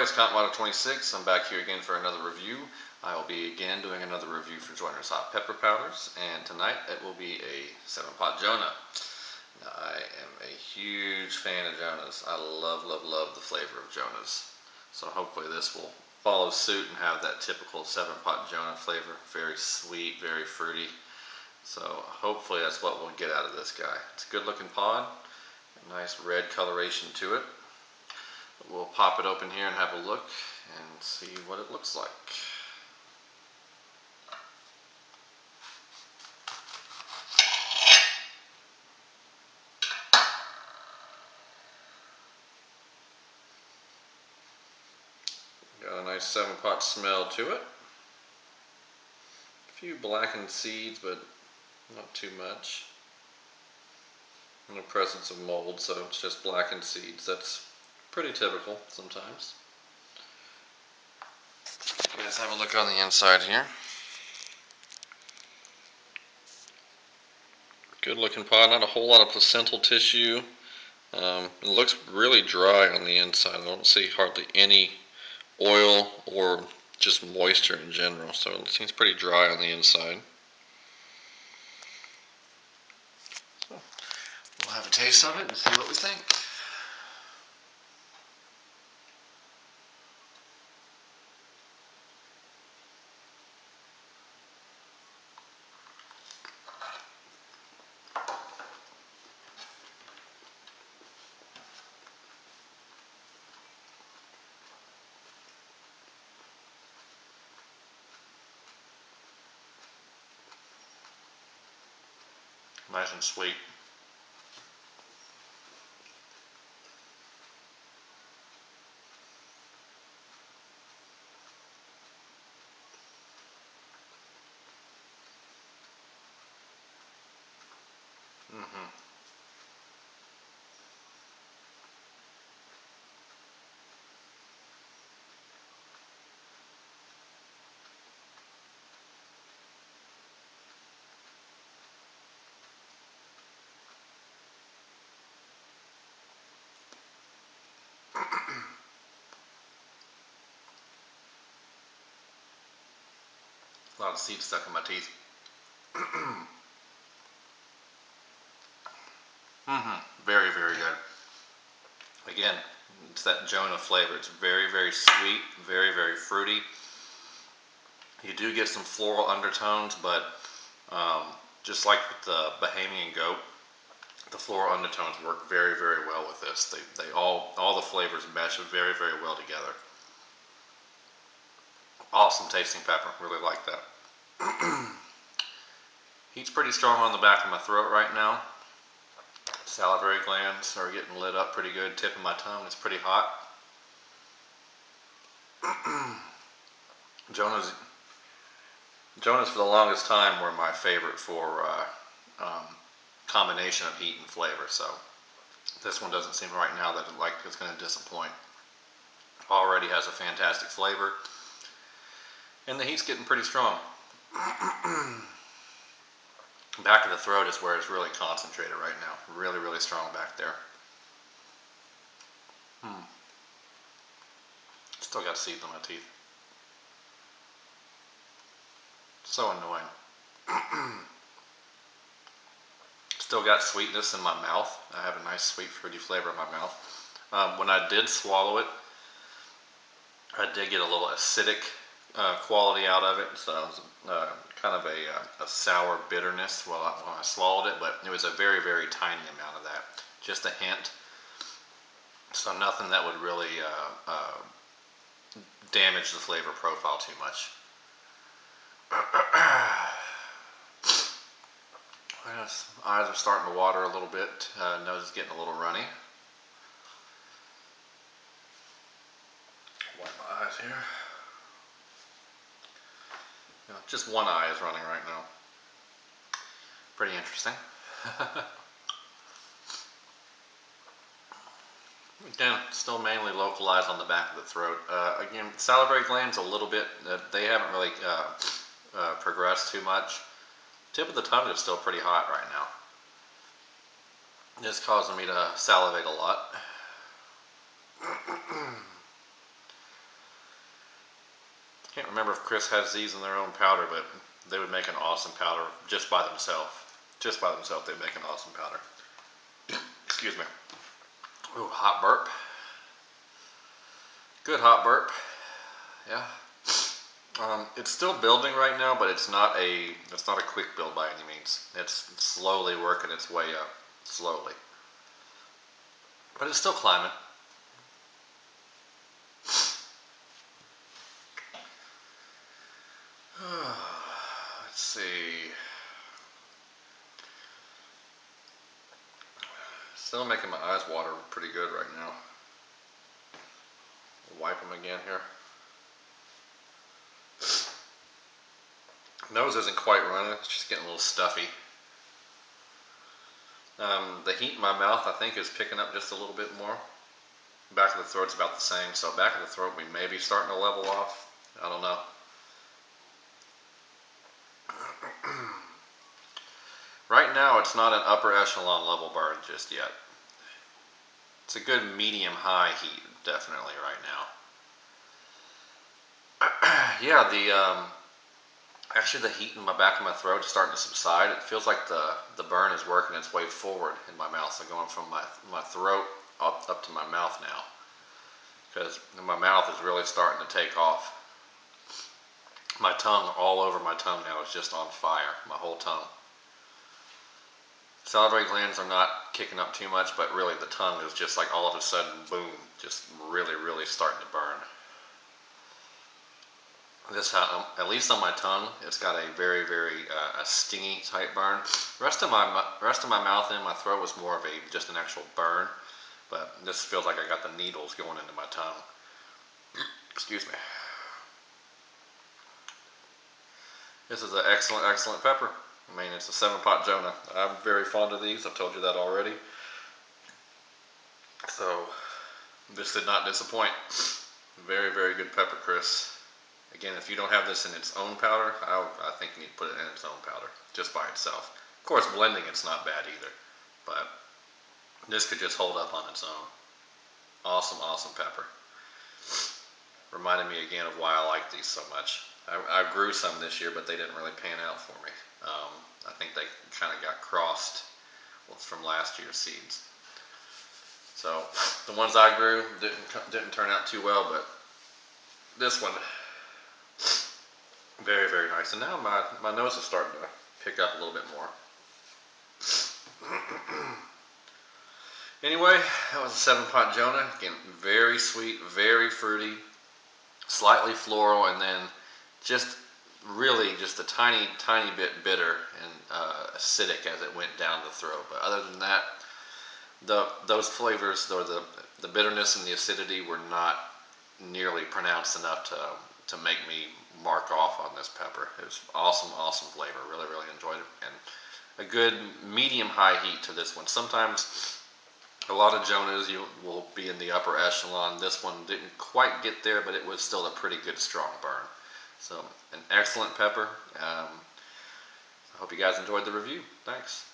it's Cottonwater26. I'm back here again for another review. I will be again doing another review for Joyner's hot pepper powders, and tonight it will be a 7-Pot Jonah. Now, I am a huge fan of Jonah's. I love the flavor of Jonah's. So hopefully this will follow suit and have that typical 7-Pot Jonah flavor. Very sweet, very fruity. So hopefully that's what we'll get out of this guy. It's a good looking pod, a nice red coloration to it. We'll pop it open here and have a look and see what it looks like. Got a nice 7-Pot smell to it. A few blackened seeds, but not too much. No presence of mold, so it's just blackened seeds. That's pretty typical sometimes. You guys have a look on the inside here. Good looking pod, not a whole lot of placental tissue. It looks really dry on the inside. I don't see hardly any oil or just moisture in general, so it seems pretty dry on the inside. So we'll have a taste of it and see what we think. Nice and sweet. A lot of seeds stuck in my teeth. Very, very good. Again, it's that Jonah flavor. It's very, very sweet, very, very fruity. You do get some floral undertones, but just like with the Bahamian goat, the floral undertones work very, very well with this. They all the flavors mesh very, very well together. Awesome tasting pepper. Really like that. Heat's pretty strong on the back of my throat right now. Salivary glands are getting lit up pretty good. Tip of my tongue is pretty hot. Jonah's for the longest time were my favorite for combination of heat and flavor. So this one doesn't seem right now that it's going to disappoint. Already has a fantastic flavor, and the heat's getting pretty strong. Back of the throat is where it's really concentrated right now. Really, really strong back there. Still got seeds on my teeth. So annoying. Still got sweetness in my mouth. I have a nice sweet fruity flavor in my mouth. When I did swallow it, I did get a little acidic quality out of it, so it was kind of a sour bitterness when I swallowed it, but it was a very, very tiny amount of that, just a hint. So nothing that would really damage the flavor profile too much. Eyes are starting to water a little bit. Nose is getting a little runny. Wipe my eyes here. Just one eye is running right now. Pretty interesting. Again, still mainly localized on the back of the throat. Again, salivary glands a little bit. They haven't really progressed too much. Tip of the tongue is still pretty hot right now. It's causing me to salivate a lot. remember if Chris has these in their own powder, but they would make an awesome powder just by themselves. Just by themselves, they'd make an awesome powder. Excuse me. Ooh, hot burp. Good hot burp. Yeah. It's still building right now, but it's not a quick build by any means. It's slowly working its way up, slowly. But it's still climbing. Let's see. Still making my eyes water pretty good right now. Wipe them again here. Nose isn't quite running, it's just getting a little stuffy. The heat in my mouth, I think, is picking up just a little bit more. Back of the throat's about the same, so back of the throat we may be starting to level off. I don't know. Right now, it's not an upper echelon level burn just yet. It's a good medium-high heat, definitely, right now. Yeah, actually the heat in my back of my throat is starting to subside. It feels like the burn is working its way forward in my mouth, so going from my throat up to my mouth now. Because my mouth is really starting to take off. My tongue, all over my tongue now, is just on fire, my whole tongue. Salivary glands are not kicking up too much, but really the tongue is just like all of a sudden, boom, just really, really starting to burn. This, at least on my tongue, it's got a very, very stingy type burn. Rest of my mouth and my throat was more of just an actual burn, but this feels like I got the needles going into my tongue. Excuse me. This is an excellent, excellent pepper. I mean, it's a 7-Pot Jonah. I'm very fond of these. I've told you that already. So, this did not disappoint. Very, very good pepper, Chris. Again, if you don't have this in its own powder, I think you need to put it in its own powder, just by itself. Of course, blending it's not bad either, but this could just hold up on its own. Awesome, awesome pepper. Reminded me again of why I like these so much. I grew some this year, but they didn't really pan out for me. I think they kind of got crossed from last year's seeds. So the ones I grew didn't turn out too well, but this one, very, very nice. And now my nose is starting to pick up a little bit more. Anyway, that was a 7-Pot Jonah. Again, very sweet, very fruity, slightly floral, and then just really just a tiny, tiny bit bitter and acidic as it went down the throat. But other than that, those flavors, or the bitterness and the acidity, were not nearly pronounced enough to make me mark off on this pepper. It was awesome, awesome flavor. Really, really enjoyed it, and a good medium-high heat to this one. Sometimes a lot of Jonahs you will be in the upper echelon. This one didn't quite get there, but it was still a pretty good strong burn. So an excellent pepper. I hope you guys enjoyed the review. Thanks.